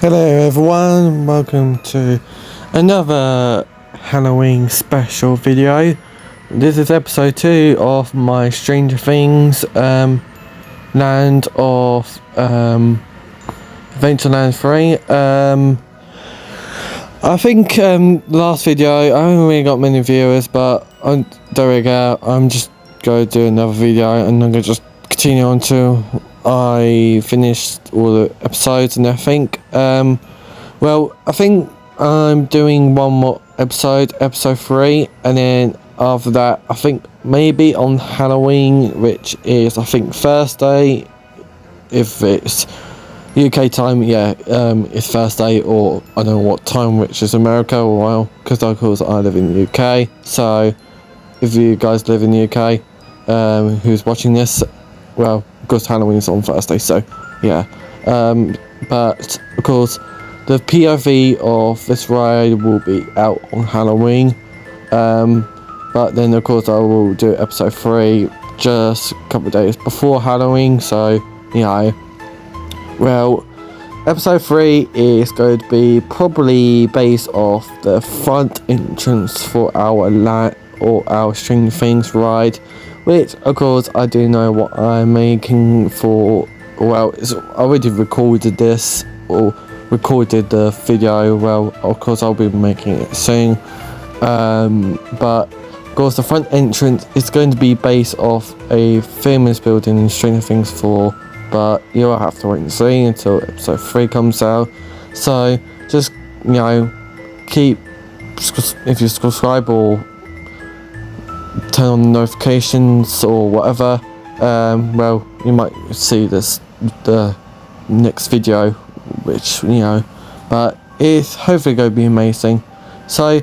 Hello everyone, welcome to another Halloween special video. This is episode 2 of my Stranger Things Land of Adventureland 3. I think last video I haven't really got many viewers, but I'm just going to do another video and I'm going to just continue on to I finished all the episodes and everything. Well, I think I'm doing one more episode 3, and then after that I think maybe on Halloween, which is I think Thursday, if it's UK time, it's Thursday, or I don't know what time, which is America, or well, because of course I live in the UK, so if you guys live in the UK, who's watching this, well, of course Halloween's on Thursday, so yeah. But of course the POV of this ride will be out on Halloween, but then of course I will do episode 3 just a couple of days before Halloween, so yeah. Well, episode 3 is going to be probably based off the front entrance for our Stranger Things ride, which of course I do know what I'm making for. Well, I already recorded this, or recorded the video. Well, of course I'll be making it soon, but of course the front entrance is going to be based off a famous building in Stranger Things 4, but you'll have to wait and see until episode 3 comes out. So just, keep, if you subscribe or turn on the notifications or whatever, well, you might see the next video, which but it's hopefully going to be amazing. So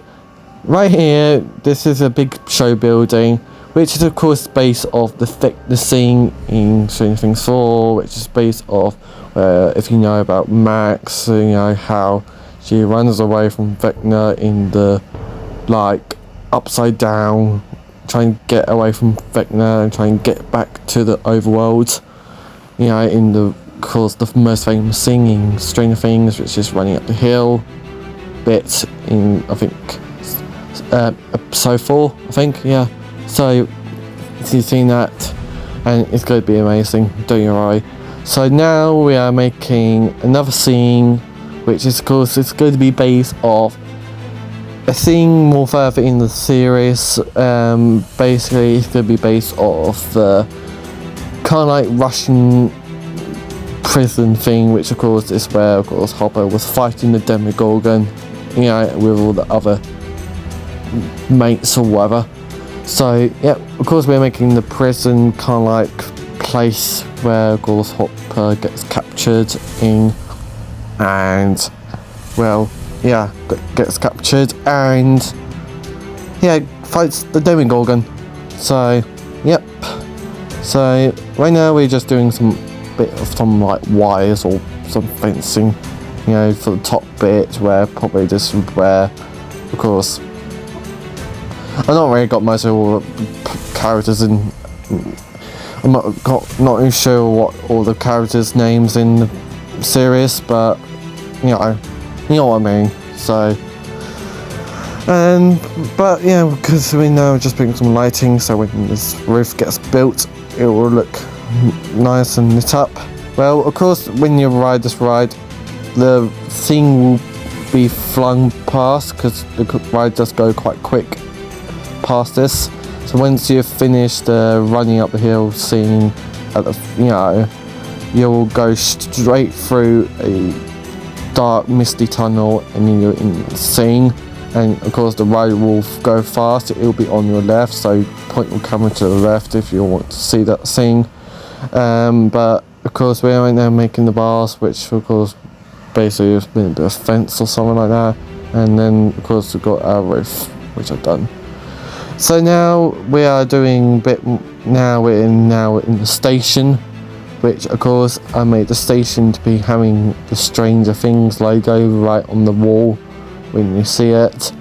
right here, this is a big show building, which is of course based off the scene in Stranger Things 4, which is based off if you know about Max, how she runs away from Vecna in the upside down, trying to get away from Vecna and try and get back to the overworld. In the most famous scene in Stranger Things, which is running up the hill bit in, I think, episode 4, I think, yeah. So you've seen that, and it's going to be amazing, don't you worry. So now we are making another scene, which is, of course, it's going to be based off a scene more further in the series. Basically it's going to be based off the kind of like Russian prison thing, which of course is where of course Hopper was fighting the Demogorgon, with all the other mates or whatever. So yeah, of course we're making the prison kind of like place where of course Hopper gets captured in, and well, yeah, gets captured and fights the Demogorgon. So yep. So right now we're just doing some like wires or some fencing, for the top bit, where probably this is where, of course, I've not really got most of all the characters in. I'm not really sure what all the characters' names in the series, but you know what I mean. So, but yeah, because we know just putting some lighting, so when this roof gets built, it will look nice and lit up. Well, of course, when you ride this ride, the thing will be flung past, because the ride does go quite quick past this. So once you've finished running up the hill scene at the, you'll go straight through a dark misty tunnel, and then you're in the scene. And of course the ride will go fast, it will be on your left, so point your camera to the left if you want to see that scene. But of course we're right now making the bars, which of course basically has been a bit of fence or something like that, and then of course we've got our roof, which I've done. So now we are doing we're in the station, which of course I made the station to be having the Stranger Things logo right on the wall when you see it.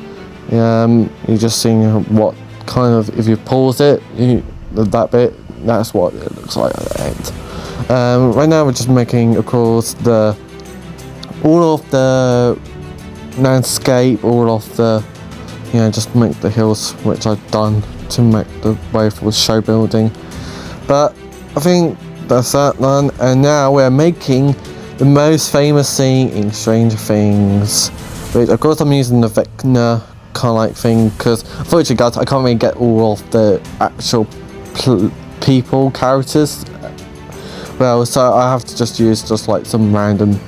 You're just seeing what kind of, if you pause it, that bit, that's what it looks like at the end. Right now we're just making, of course, the all of the landscape, all of the, you know, just make the hills, which I've done to make the way for the show building. But I think that's that done, and now we're making the most famous scene in Stranger Things, which of course I'm using the Vecna kind of like thing, because unfortunately guys, I can't really get all of the actual people, characters, well, so I have to just use just like some random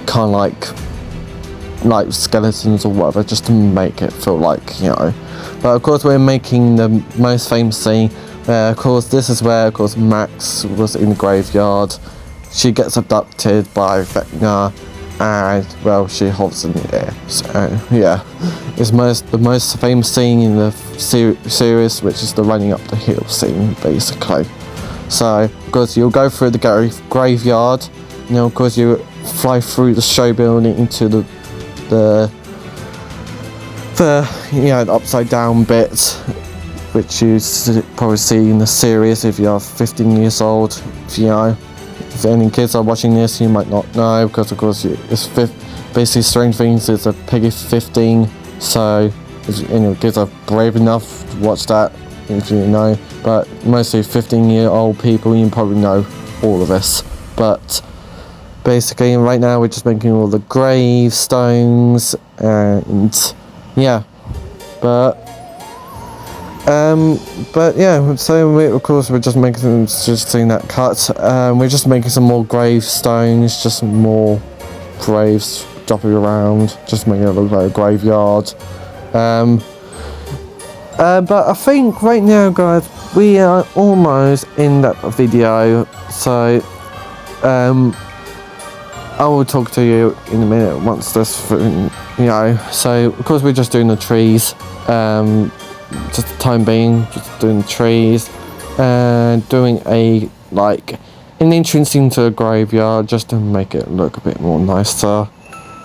kind of like skeletons or whatever, just to make it feel like, you know. But of course we're making the most famous scene, of course this is where of course Max was in the graveyard. She gets abducted by Vecna, and well, she hovers in the air. So yeah, it's the most famous scene in the series, which is the running up the hill scene, basically. So of course you'll go through the graveyard, you know, of course you fly through the show building into the you know, the upside down bit, which you probably see in the series if you are 15 years old. If you know, if any kids are watching this, you might not know, because of course it's basically Stranger Things is a PEGI 15, so if any kids are brave enough to watch that, if you know, but mostly 15-year-old people, you probably know all of this. But basically right now we're just making all the gravestones, and yeah, but yeah, so of course we're just making, just seeing that cut, we're just making some more gravestones, just some more graves dropping around, just making it look like a graveyard. But I think right now guys, we are almost in that video, so I will talk to you in a minute once this, you know. So of course we're just doing the trees, just the time being, just doing the trees, and doing an entrance into a graveyard, just to make it look a bit more nicer,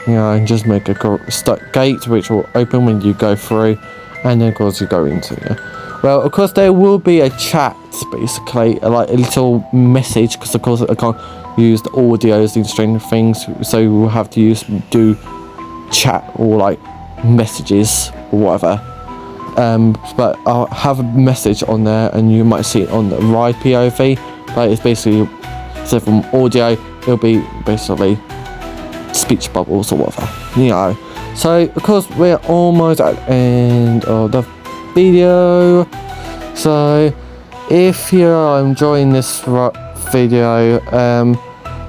you know, and just make a gate which will open when you go through, and then of course you go into it. Well, of course there will be a chat, basically, like a little message, because of course I can't use the audios in Stranger Things, so we'll have to do chat or like messages or whatever. But I'll have a message on there, and you might see it on the ride POV, but it's basically, so from audio, it'll be basically speech bubbles or whatever, you know. So of course we're almost at the end of the video, so if you're enjoying this video,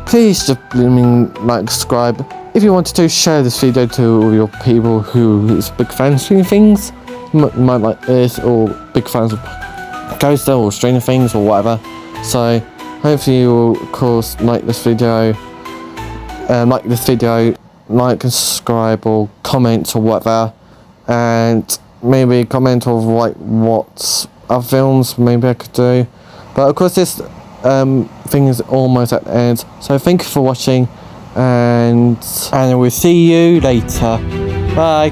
please just like, subscribe. If you wanted to, share this video to all your people who is big fans of Stranger Things, might like this, or big fans of Ghost or Stranger Things or whatever. So hopefully you will of course like this video, like and subscribe or comment or whatever, and maybe comment of like what other films maybe I could do. But of course this thing is almost at the end, so thank you for watching, and we'll see you later. Bye.